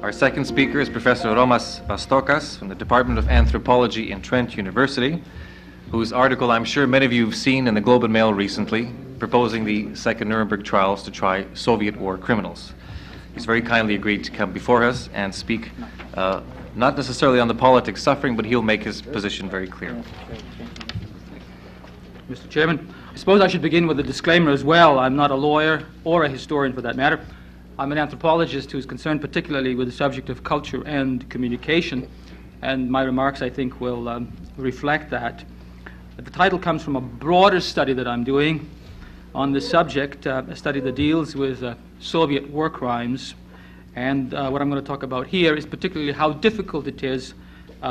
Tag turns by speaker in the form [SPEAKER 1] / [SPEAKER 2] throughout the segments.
[SPEAKER 1] Our second speaker is Professor Romas Vastokas from the Department of Anthropology in Trent University, whose article I'm sure many of you have seen in the Globe and Mail recently, proposing the second Nuremberg trials to try Soviet war criminals. He's very kindly agreed to come before us and speak not necessarily on the politics suffering, but he'll make his position very clear.
[SPEAKER 2] Mr. Chairman, I suppose I should begin with a disclaimer as well. I'm not a lawyer or a historian for that matter. I'm an anthropologist who's concerned particularly with the subject of culture and communication, and my remarks, I think, will reflect that. The title comes from a broader study that I'm doing on this subject, a study that deals with Soviet war crimes, and what I'm going to talk about here is particularly how difficult it is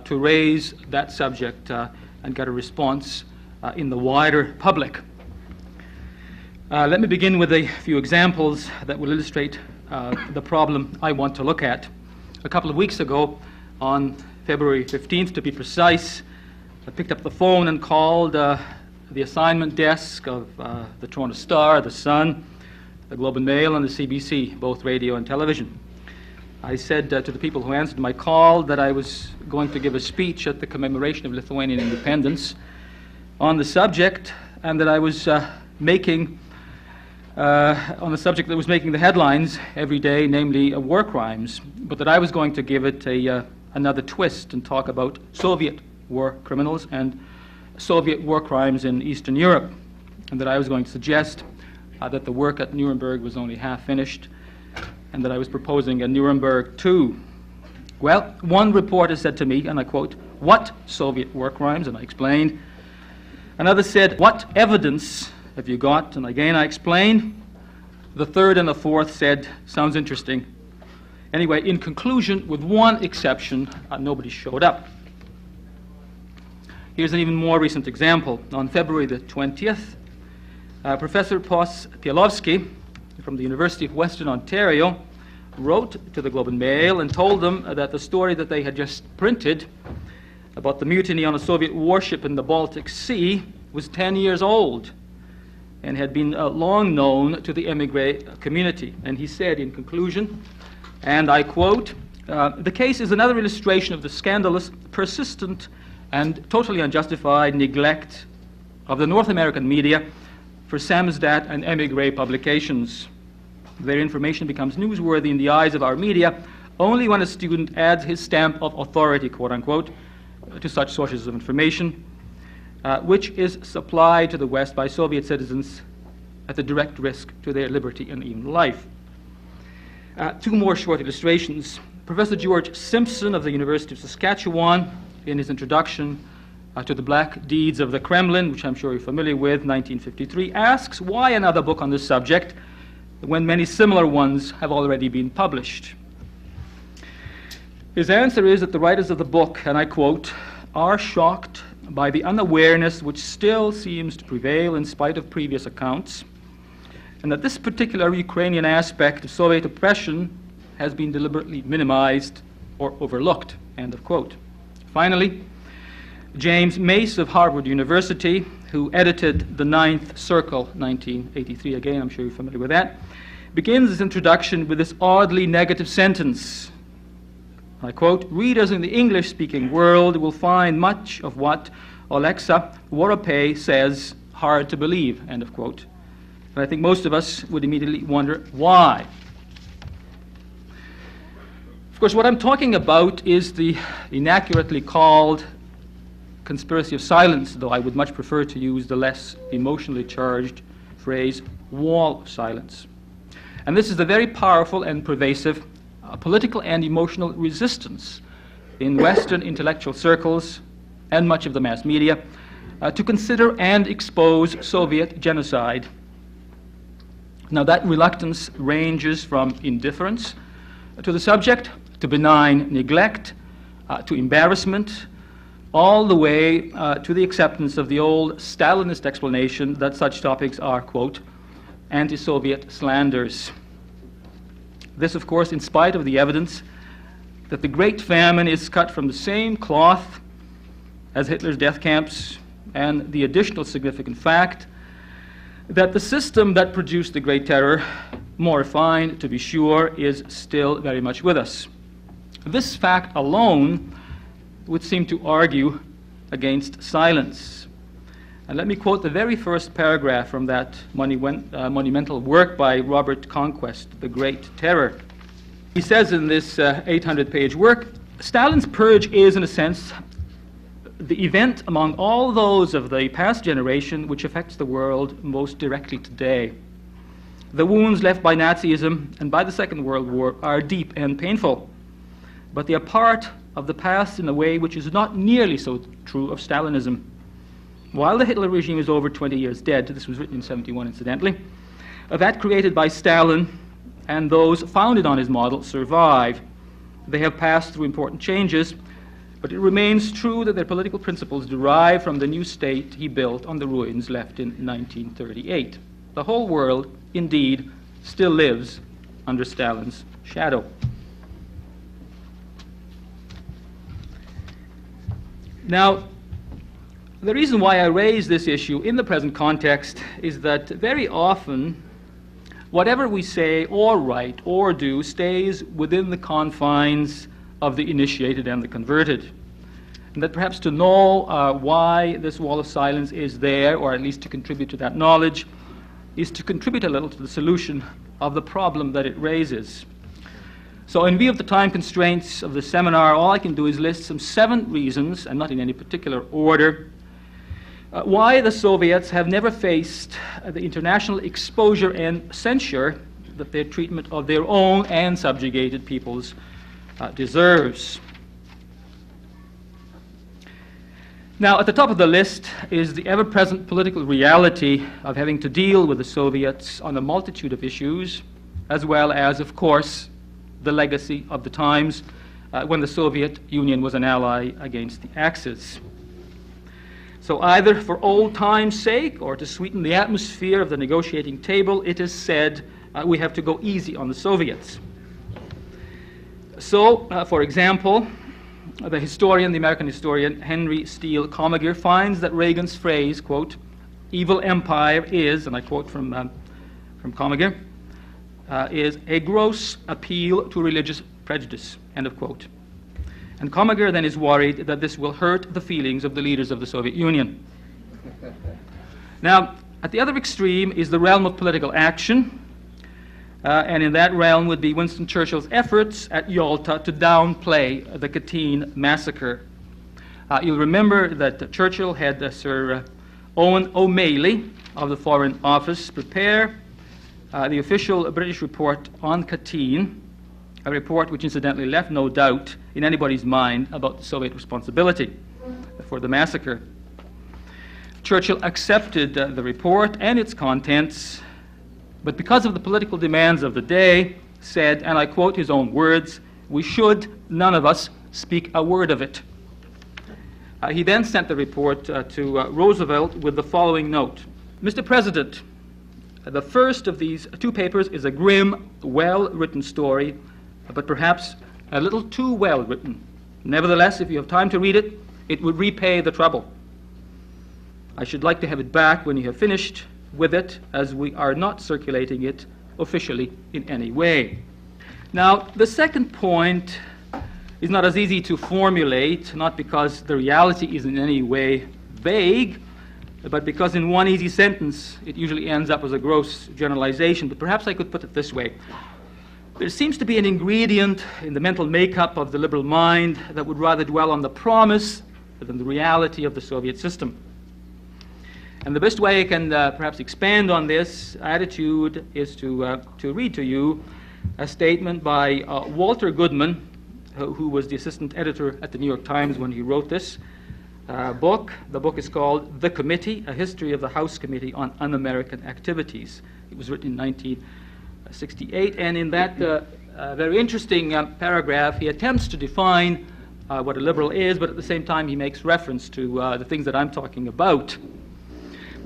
[SPEAKER 2] to raise that subject and get a response in the wider public. Let me begin with a few examples that will illustrate the problem I want to look at. A couple of weeks ago, on February 15th to be precise, I picked up the phone and called the assignment desk of the Toronto Star, the Sun, the Globe and Mail, and the CBC, both radio and television. I said to the people who answered my call that I was going to give a speech at the commemoration of Lithuanian independence on the subject, and that I was on the subject that was making the headlines every day, namely war crimes, but that I was going to give it another twist and talk about Soviet war criminals and Soviet war crimes in Eastern Europe, and that I was going to suggest that the work at Nuremberg was only half finished, and that I was proposing a Nuremberg II. Well, one reporter said to me, and I quote, "What Soviet war crimes?" And I explained. Another said, "What evidence have you got?" And again I explained. The third and the fourth said, "Sounds interesting." Anyway, in conclusion, with one exception, nobody showed up. Here's an even more recent example. On February the 20th, Professor Pielovsky from the University of Western Ontario wrote to the Globe and Mail and told them that the story that they had just printed about the mutiny on a Soviet warship in the Baltic Sea was 10 years old and had been long known to the emigre community. And he said in conclusion, and I quote, "The case is another illustration of the scandalous, persistent, and totally unjustified neglect of the North American media for samizdat and emigre publications. Their information becomes newsworthy in the eyes of our media only when a student adds his stamp of authority, quote unquote, to such sources of information, which is supplied to the West by Soviet citizens at the direct risk to their liberty and even life." Two more short illustrations. Professor George Simpson of the University of Saskatchewan, in his introduction to the Black Deeds of the Kremlin, which I'm sure you're familiar with, 1953, asks why another book on this subject when many similar ones have already been published. His answer is that the writers of the book, and I quote, "are shocked by the unawareness which still seems to prevail in spite of previous accounts, and that this particular Ukrainian aspect of Soviet oppression has been deliberately minimized or overlooked," end of quote. Finally, James Mace of Harvard University, who edited The Ninth Circle, 1983, again, I'm sure you're familiar with that, begins his introduction with this oddly negative sentence. I quote, "Readers in the English-speaking world will find much of what Alexa Woropay says hard to believe," end of quote. And I think most of us would immediately wonder why. Of course, what I'm talking about is the inaccurately called conspiracy of silence, though I would much prefer to use the less emotionally charged phrase, wall of silence. And this is a very powerful and pervasive political and emotional resistance in Western intellectual circles and much of the mass media to consider and expose Soviet genocide. Now that reluctance ranges from indifference to the subject, to benign neglect, to embarrassment, all the way to the acceptance of the old Stalinist explanation that such topics are, quote, anti-Soviet slanders. This, of course, in spite of the evidence that the Great Famine is cut from the same cloth as Hitler's death camps, and the additional significant fact that the system that produced the Great Terror, more refined to be sure, is still very much with us. This fact alone would seem to argue against silence. And let me quote the very first paragraph from that monumental work by Robert Conquest, The Great Terror. He says in this 800-page work, Stalin's purge is, in a sense, the event among all those of the past generation which affects the world most directly today. The wounds left by Nazism and by the Second World War are deep and painful, but they are part of the past in a way which is not nearly so true of Stalinism. While the Hitler regime is over 20 years dead, this was written in 1971 incidentally, that created by Stalin and those founded on his model survive. They have passed through important changes, but it remains true that their political principles derive from the new state he built on the ruins left in 1938. The whole world, indeed, still lives under Stalin's shadow. Now, the reason why I raise this issue in the present context is that very often whatever we say or write or do stays within the confines of the initiated and the converted. And that perhaps to know why this wall of silence is there, or at least to contribute to that knowledge, is to contribute a little to the solution of the problem that it raises. So in view of the time constraints of the seminar, all I can do is list some 7 reasons, and not in any particular order, why the Soviets have never faced the international exposure and censure that their treatment of their own and subjugated peoples deserves. Now, at the top of the list is the ever-present political reality of having to deal with the Soviets on a multitude of issues, as well as, of course, the legacy of the times when the Soviet Union was an ally against the Axis. So either for old time's sake or to sweeten the atmosphere of the negotiating table, it is said we have to go easy on the Soviets. So, for example, the American historian Henry Steele Commager finds that Reagan's phrase, quote, "evil empire is," and I quote from Commager, is a gross appeal to religious prejudice, end of quote. And Commager then is worried that this will hurt the feelings of the leaders of the Soviet Union. Now, at the other extreme is the realm of political action, and in that realm would be Winston Churchill's efforts at Yalta to downplay the Katyn massacre. You'll remember that Churchill had Sir Owen O'Malley of the Foreign Office prepare the official British report on Katyn, a report which incidentally left no doubt in anybody's mind about the Soviet responsibility for the massacre. Churchill accepted the report and its contents, but because of the political demands of the day, said, and I quote his own words, "We should, none of us, speak a word of it." He then sent the report to Roosevelt with the following note: "Mr. President, the first of these 2 papers is a grim, well-written story, but perhaps a little too well written. Nevertheless, if you have time to read it, it would repay the trouble. I should like to have it back when you have finished with it, as we are not circulating it officially in any way." Now, the second point is not as easy to formulate, not because the reality is in any way vague, but because in one easy sentence it usually ends up as a gross generalization. But perhaps I could put it this way. There seems to be an ingredient in the mental makeup of the liberal mind that would rather dwell on the promise than the reality of the Soviet system. And the best way I can perhaps expand on this attitude is to read to you a statement by Walter Goodman, who was the assistant editor at the New York Times when he wrote this book. The book is called The Committee, A History of the House Committee on Un-American Activities. It was written in 1968, and in that very interesting paragraph, he attempts to define what a liberal is, but at the same time he makes reference to the things that I'm talking about.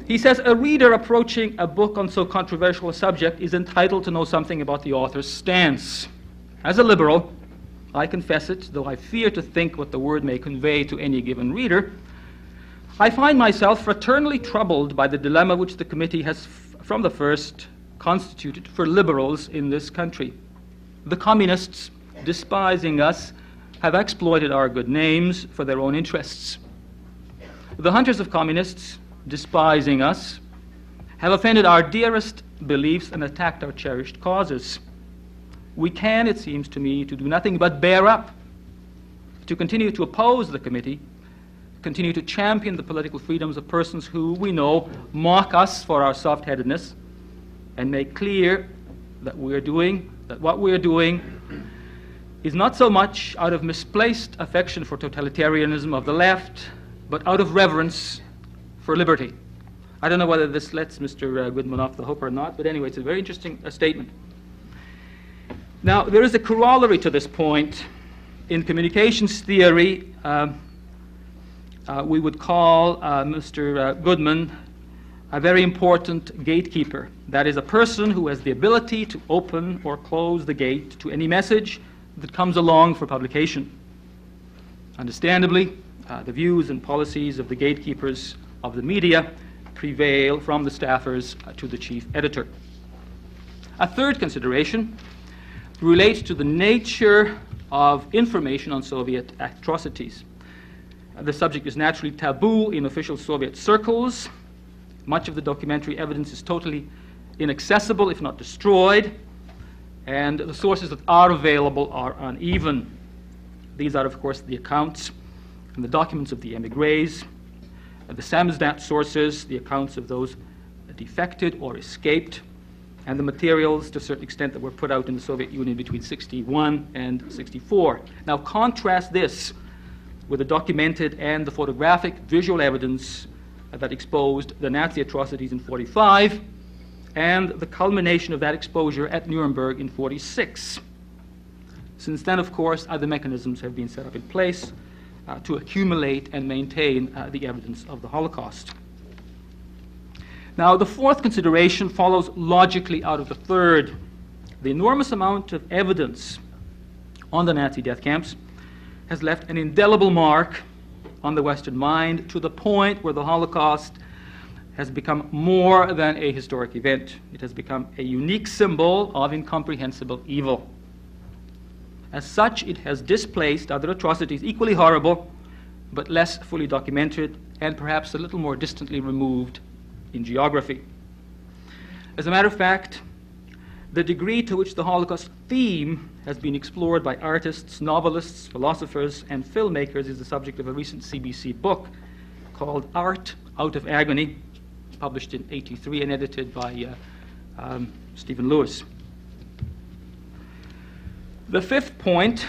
[SPEAKER 2] He says, "A reader approaching a book on so controversial a subject is entitled to know something about the author's stance. As a liberal, I confess it, though I fear to think what the word may convey to any given reader, I find myself fraternally troubled by the dilemma which the committee has from the first constituted for liberals in this country. The communists, despising us, have exploited our good names for their own interests. The hunters of communists, despising us, have offended our dearest beliefs and attacked our cherished causes. We can, it seems to me, to do nothing but bear up, to continue to oppose the committee, continue to champion the political freedoms of persons who, we know, mock us for our soft-headedness, and make clear that what we are doing is not so much out of misplaced affection for totalitarianism of the left, but out of reverence for liberty. I don't know whether this lets Mr. Goodman off the hook or not, but anyway, it's a very interesting statement. Now, there is a corollary to this point. In communications theory, we would call Mr. Goodman a very important gatekeeper. That is, a person who has the ability to open or close the gate to any message that comes along for publication. Understandably, the views and policies of the gatekeepers of the media prevail from the staffers to the chief editor. A third consideration relates to the nature of information on Soviet atrocities. The subject is naturally taboo in official Soviet circles. Much of the documentary evidence is totally inaccessible, if not destroyed, and the sources that are available are uneven. These are, of course, the accounts and the documents of the émigrés, the samizdat sources, the accounts of those defected or escaped, and the materials, to a certain extent, that were put out in the Soviet Union between 1961 and 1964. Now, contrast this with the documented and the photographic visual evidence that exposed the Nazi atrocities in 1945 and the culmination of that exposure at Nuremberg in 1946. Since then, of course, other mechanisms have been set up in place to accumulate and maintain the evidence of the Holocaust. Now, the fourth consideration follows logically out of the third. The enormous amount of evidence on the Nazi death camps has left an indelible mark on the Western mind to the point where the Holocaust has become more than a historic event. It has become a unique symbol of incomprehensible evil. As such, it has displaced other atrocities equally horrible, but less fully documented and perhaps a little more distantly removed in geography. As a matter of fact, the degree to which the Holocaust theme has been explored by artists, novelists, philosophers, and filmmakers is the subject of a recent CBC book called Art Out of Agony, published in 1983 and edited by Stephen Lewis. The fifth point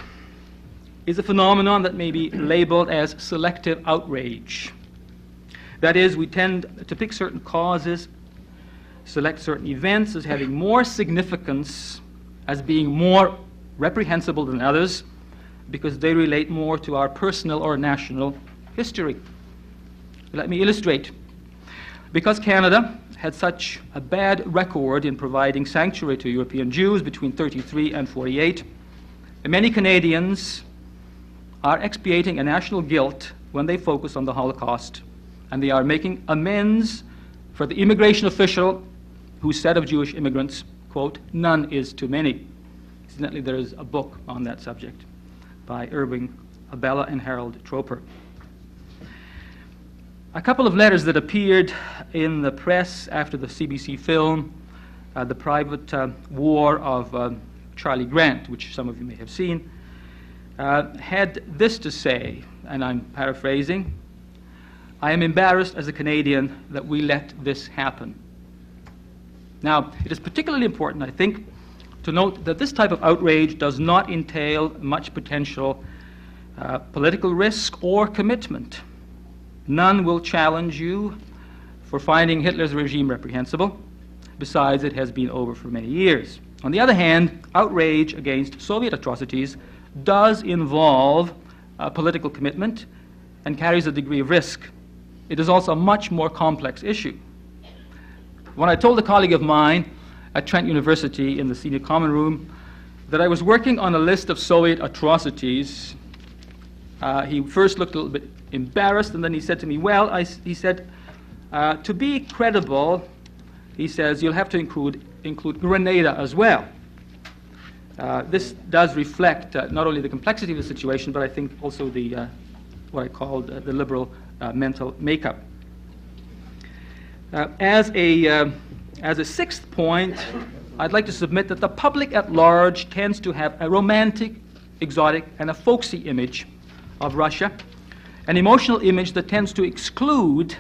[SPEAKER 2] is a phenomenon that may be labeled as selective outrage. That is, we tend to pick certain causes, select certain events as having more significance, as being more reprehensible than others, because they relate more to our personal or national history. Let me illustrate. Because Canada had such a bad record in providing sanctuary to European Jews between 1933 and 1948, many Canadians are expiating a national guilt when they focus on the Holocaust, and they are making amends for the immigration official who said of Jewish immigrants, quote, "None is too many." Incidentally, there is a book on that subject by Irving Abella and Harold Troper. A couple of letters that appeared in the press after the CBC film, The Private War of Charlie Grant, which some of you may have seen, had this to say, and I'm paraphrasing: "I am embarrassed as a Canadian that we let this happen." Now, it is particularly important, I think, to note that this type of outrage does not entail much potential political risk or commitment. None will challenge you for finding Hitler's regime reprehensible. Besides, it has been over for many years. On the other hand, outrage against Soviet atrocities does involve political commitment and carries a degree of risk. It is also a much more complex issue. When I told a colleague of mine at Trent University in the senior common room that I was working on a list of Soviet atrocities, he first looked a little bit embarrassed, and then he said to me, well, he said, to be credible, he says, you'll have to include Grenada as well. This does reflect not only the complexity of the situation, but I think also the what I called the liberal mental makeup. As a sixth point, I'd like to submit that the public at large tends to have a romantic, exotic, and a folksy image of Russia, an emotional image that tends to exclude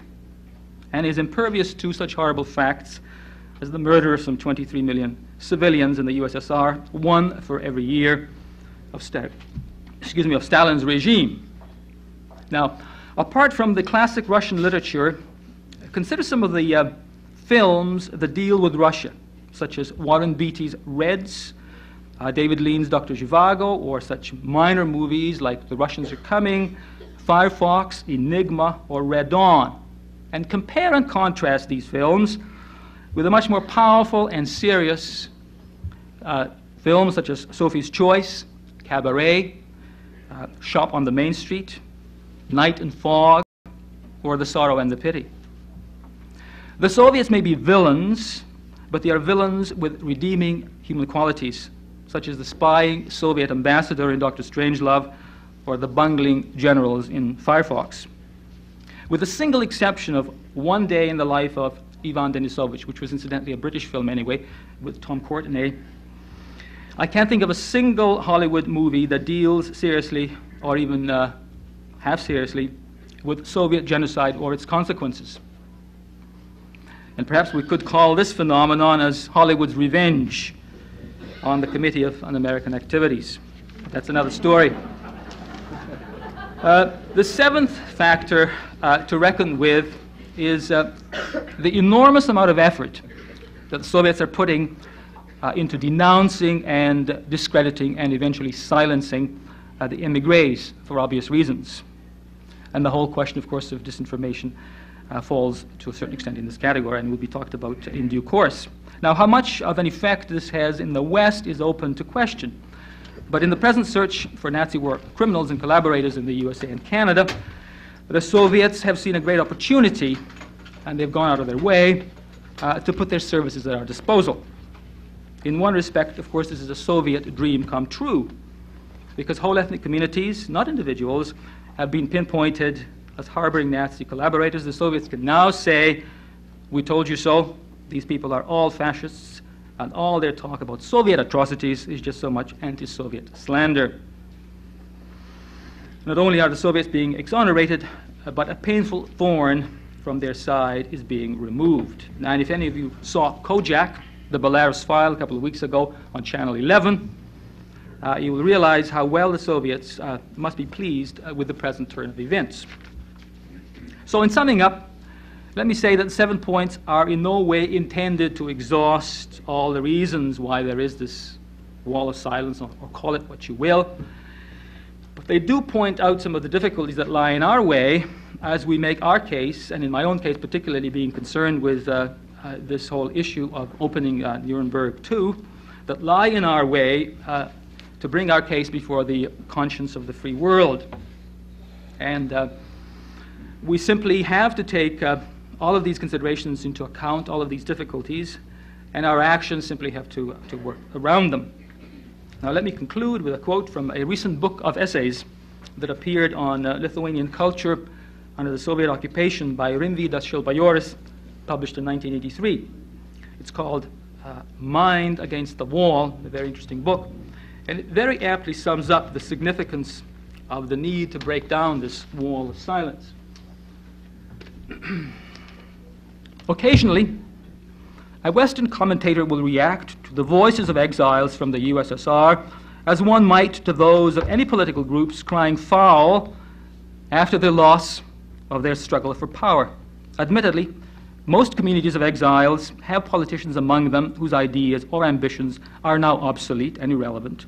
[SPEAKER 2] and is impervious to such horrible facts as the murder of some 23 million civilians in the USSR, one for every year of Stalin's regime. Now, apart from the classic Russian literature, consider some of the films that deal with Russia, such as Warren Beatty's Reds, David Lean's Dr. Zhivago, or such minor movies like The Russians Are Coming, Firefox, Enigma, or Red Dawn, and compare and contrast these films with a much more powerful and serious films such as Sophie's Choice, Cabaret, Shop on the Main Street, Night and Fog, or The Sorrow and the Pity. The Soviets may be villains, but they are villains with redeeming human qualities, such as the spying Soviet ambassador in Dr. Strangelove or the bungling generals in Firefox. With the single exception of One Day in the Life of Ivan Denisovich, which was incidentally a British film anyway, with Tom Courtenay, I can't think of a single Hollywood movie that deals seriously, or even half seriously, with Soviet genocide or its consequences. And perhaps we could call this phenomenon as Hollywood's revenge on the Committee of Un-American Activities. That's another story. The seventh factor to reckon with is the enormous amount of effort that the Soviets are putting into denouncing and discrediting and eventually silencing the émigrés for obvious reasons. And the whole question, of course, of disinformation falls to a certain extent in this category and will be talked about in due course. Now, how much of an effect this has in the West is open to question. But in the present search for Nazi war criminals and collaborators in the USA and Canada, the Soviets have seen a great opportunity, and they've gone out of their way to put their services at our disposal. In one respect, of course, this is a Soviet dream come true, because whole ethnic communities, not individuals, have been pinpointed as harboring Nazi collaborators. The Soviets can now say, "We told you so. These people are all fascists, and all their talk about Soviet atrocities is just so much anti-Soviet slander." Not only are the Soviets being exonerated, but a painful thorn from their side is being removed. Now, and if any of you saw Kojak, the Belarus file, a couple of weeks ago on Channel 11, you will realize how well the Soviets must be pleased with the present turn of events. So in summing up, let me say that 7 points are in no way intended to exhaust all the reasons why there is this wall of silence, or call it what you will. But they do point out some of the difficulties that lie in our way as we make our case, and in my own case particularly being concerned with this whole issue of opening Nuremberg II, that lie in our way to bring our case before the conscience of the free world. And we simply have to take all of these considerations into account, all of these difficulties, and our actions simply have to work around them. Now let me conclude with a quote from a recent book of essays that appeared on Lithuanian culture under the Soviet occupation by Rimvydas Šilbajoris, published in 1983. It's called Mind Against the Wall, a very interesting book, and it very aptly sums up the significance of the need to break down this wall of silence. Occasionally, a Western commentator will react to the voices of exiles from the USSR as one might to those of any political groups crying foul after the loss of their struggle for power. Admittedly, most communities of exiles have politicians among them whose ideas or ambitions are now obsolete and irrelevant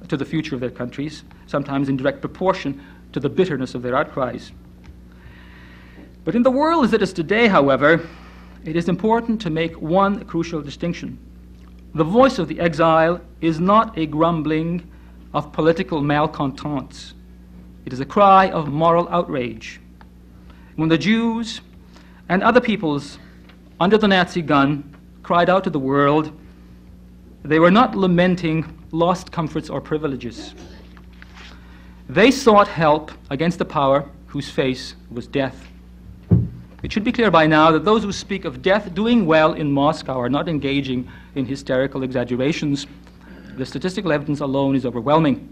[SPEAKER 2] to the future of their countries, sometimes in direct proportion to the bitterness of their outcries. But in the world as it is today, however, it is important to make one crucial distinction. The voice of the exile is not a grumbling of political malcontents. It is a cry of moral outrage. When the Jews and other peoples under the Nazi gun cried out to the world, they were not lamenting lost comforts or privileges. They sought help against the power whose face was death. It should be clear by now that those who speak of death doing well in Moscow are not engaging in hysterical exaggerations. The statistical evidence alone is overwhelming.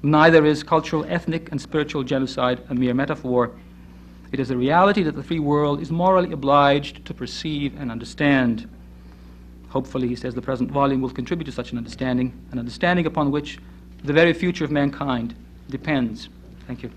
[SPEAKER 2] Neither is cultural, ethnic, and spiritual genocide a mere metaphor. It is a reality that the free world is morally obliged to perceive and understand. Hopefully, he says, the present volume will contribute to such an understanding upon which the very future of mankind depends. Thank you.